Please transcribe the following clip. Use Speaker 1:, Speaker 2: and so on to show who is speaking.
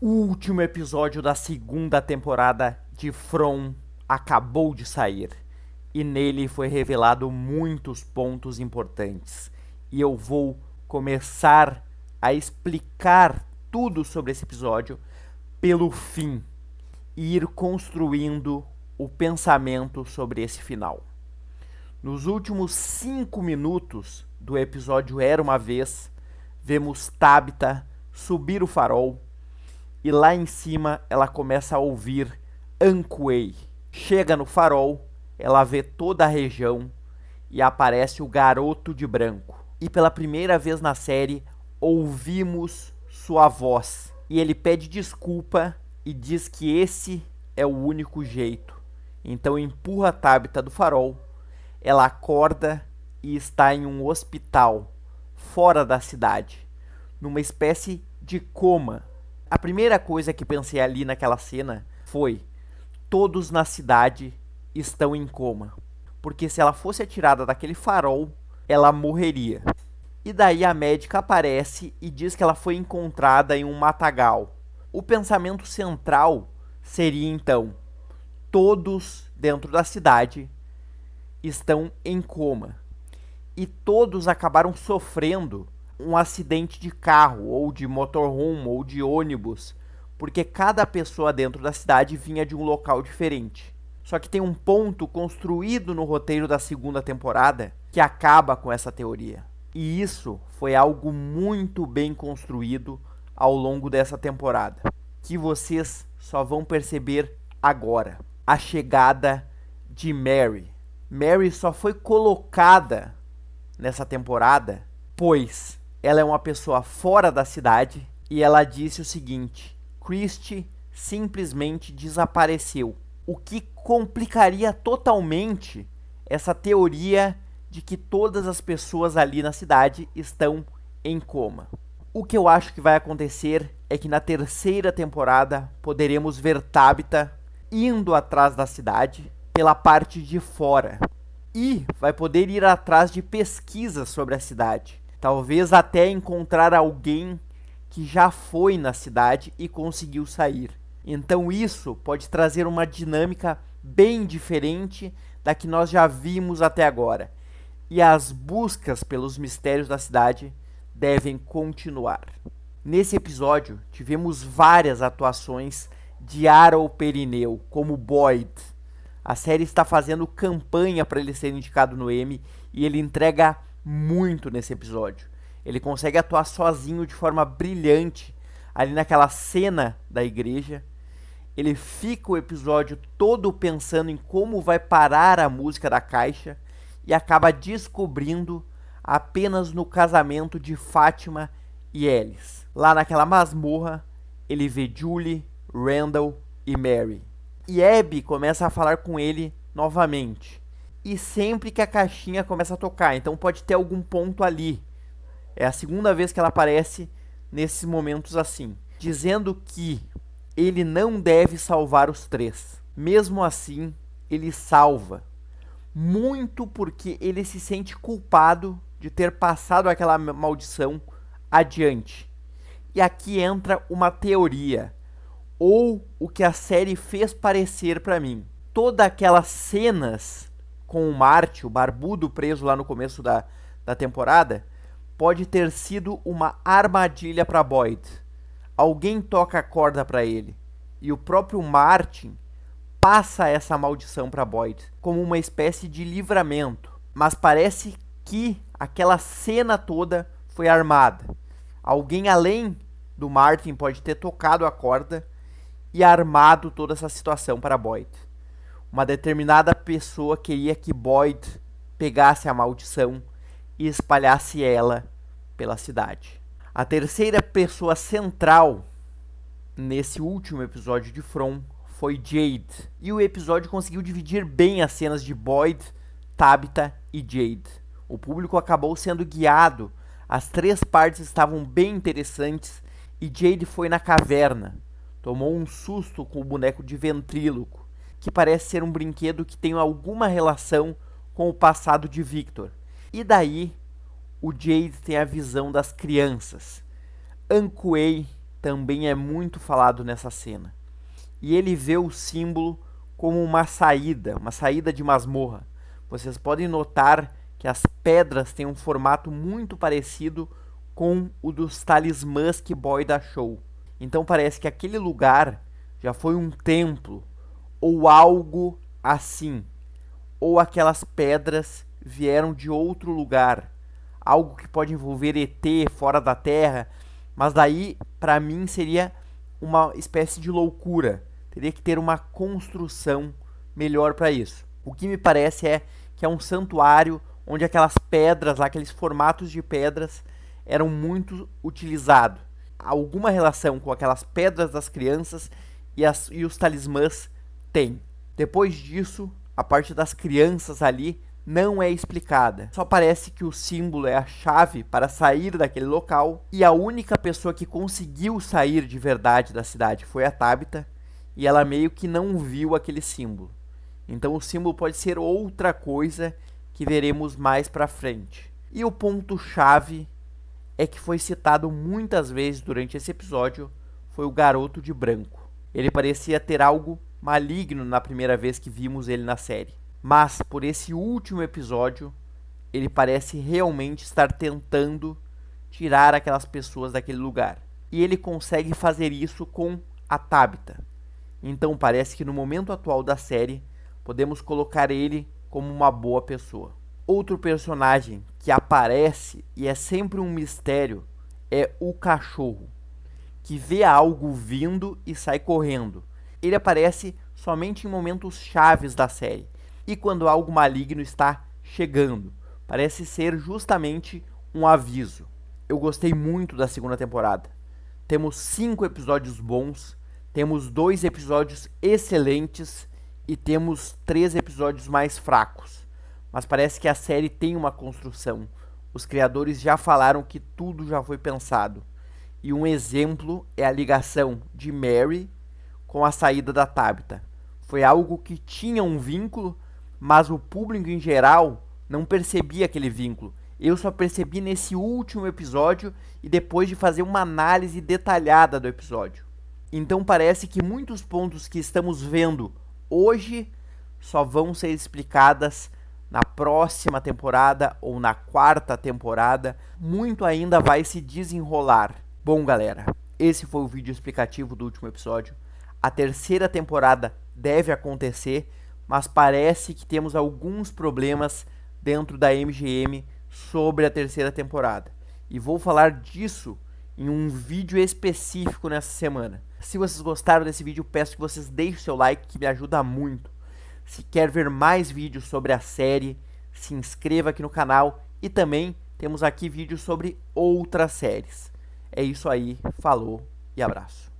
Speaker 1: O último episódio da segunda temporada de From acabou de sair e nele foi revelado muitos pontos importantes. E eu vou começar a explicar tudo sobre esse episódio pelo fim e ir construindo o pensamento sobre esse final. Nos últimos 5 minutos do episódio Era Uma Vez, vemos Tabitha subir o farol e lá em cima ela começa a ouvir Ankuei. Chega no farol, ela vê toda a região e aparece o garoto de branco. E pela primeira vez na série, ouvimos sua voz. E ele pede desculpa e diz que esse é o único jeito. Então empurra a Tabitha do farol. Ela acorda e está em um hospital, fora da cidade, numa espécie de coma. A primeira coisa que pensei ali naquela cena foi: todos na cidade estão em coma. Porque se ela fosse atirada daquele farol, ela morreria. E daí a médica aparece e diz que ela foi encontrada em um matagal. O pensamento central seria então: todos dentro da cidade estão em coma. E todos acabaram sofrendo um acidente de carro, ou de motorhome, ou de ônibus, porque cada pessoa dentro da cidade vinha de um local diferente. Só que tem um ponto construído no roteiro da segunda temporada que acaba com essa teoria. E isso foi algo muito bem construído ao longo dessa temporada, que vocês só vão perceber agora. A chegada de Mary. Mary só foi colocada nessa temporada pois ela é uma pessoa fora da cidade e ela disse o seguinte: Christie simplesmente desapareceu. O que complicaria totalmente essa teoria de que todas as pessoas ali na cidade estão em coma. O que eu acho que vai acontecer é que na terceira temporada poderemos ver Tabitha indo atrás da cidade pela parte de fora e vai poder ir atrás de pesquisas sobre a cidade. Talvez até encontrar alguém que já foi na cidade e conseguiu sair. Então isso pode trazer uma dinâmica bem diferente da que nós já vimos até agora. E as buscas pelos mistérios da cidade devem continuar. Nesse episódio, tivemos várias atuações de Aaron Perineu, como Boyd. A série está fazendo campanha para ele ser indicado no Emmy e ele entrega muito nesse episódio. Ele consegue atuar sozinho de forma brilhante ali naquela cena da igreja. Ele fica o episódio todo pensando em como vai parar a música da caixa e acaba descobrindo apenas no casamento de Fátima e Alice. Lá naquela masmorra, ele vê Julie, Randall e Mary. E Abby começa a falar com ele novamente. E sempre que a caixinha começa a tocar, então pode ter algum ponto ali. É a segunda vez que ela aparece nesses momentos assim, dizendo que ele não deve salvar os três. Mesmo assim, ele salva. Muito porque ele se sente culpado de ter passado aquela maldição adiante. E aqui entra uma teoria, ou o que a série fez parecer para mim. Todas aquelas cenas com o Marty, o barbudo preso lá no começo da temporada, pode ter sido uma armadilha para Boyd. Alguém toca a corda para ele e o próprio Martin passa essa maldição para Boyd como uma espécie de livramento. Mas parece que aquela cena toda foi armada. Alguém além do Martin pode ter tocado a corda e armado toda essa situação para Boyd. Uma determinada pessoa queria que Boyd pegasse a maldição e espalhasse ela pela cidade. A terceira pessoa central nesse último episódio de From foi Jade. E o episódio conseguiu dividir bem as cenas de Boyd, Tabitha e Jade. O público acabou sendo guiado. As três partes estavam bem interessantes e Jade foi na caverna. Tomou um susto com o boneco de ventríloco, que parece ser um brinquedo que tem alguma relação com o passado de Victor. E daí, o Jade tem a visão das crianças. Ankuei também é muito falado nessa cena. E ele vê o símbolo como uma saída de masmorra. Vocês podem notar que as pedras têm um formato muito parecido com o dos talismãs que Boyd achou. Então parece que aquele lugar já foi um templo ou algo assim. Ou aquelas pedras vieram de outro lugar. Algo que pode envolver ET fora da Terra. Mas daí, para mim, seria uma espécie de loucura. Teria que ter uma construção melhor para isso. O que me parece é que é um santuário onde aquelas pedras, aqueles formatos de pedras, eram muito utilizados. Alguma relação com aquelas pedras das crianças e os talismãs tem. Depois disso, a parte das crianças ali não é explicada. Só parece que o símbolo é a chave para sair daquele local e a única pessoa que conseguiu sair de verdade da cidade foi a Tabitha e ela meio que não viu aquele símbolo. Então o símbolo pode ser outra coisa que veremos mais pra frente. E o ponto chave é que foi citado muitas vezes durante esse episódio foi o garoto de branco. Ele parecia ter algo maligno na primeira vez que vimos ele na série. Mas por esse último episódio, ele parece realmente estar tentando tirar aquelas pessoas daquele lugar. E ele consegue fazer isso com a Tabitha. Então parece que no momento atual da série, podemos colocar ele como uma boa pessoa. Outro personagem que aparece e é sempre um mistério é o cachorro, que vê algo vindo e sai correndo. Ele aparece somente em momentos chaves da série e quando algo maligno está chegando. Parece ser justamente um aviso. Eu gostei muito da segunda temporada. Temos 5 episódios bons, temos 2 episódios excelentes e temos 3 episódios mais fracos. Mas parece que a série tem uma construção. Os criadores já falaram que tudo já foi pensado. E um exemplo é a ligação de Mary com a saída da Tabitha. Foi algo que tinha um vínculo, mas o público em geral não percebia aquele vínculo. Eu só percebi nesse último episódio e depois de fazer uma análise detalhada do episódio. Então parece que muitos pontos que estamos vendo hoje só vão ser explicadas na próxima temporada ou na 4ª temporada. Muito ainda vai se desenrolar. Bom, galera, esse foi o vídeo explicativo do último episódio. A 3ª temporada deve acontecer, mas parece que temos alguns problemas dentro da MGM sobre a 3ª temporada. E vou falar disso em um vídeo específico nessa semana. Se vocês gostaram desse vídeo, peço que vocês deixem o seu like, que me ajuda muito. Se quer ver mais vídeos sobre a série, se inscreva aqui no canal e também temos aqui vídeos sobre outras séries. É isso aí, falou e abraço.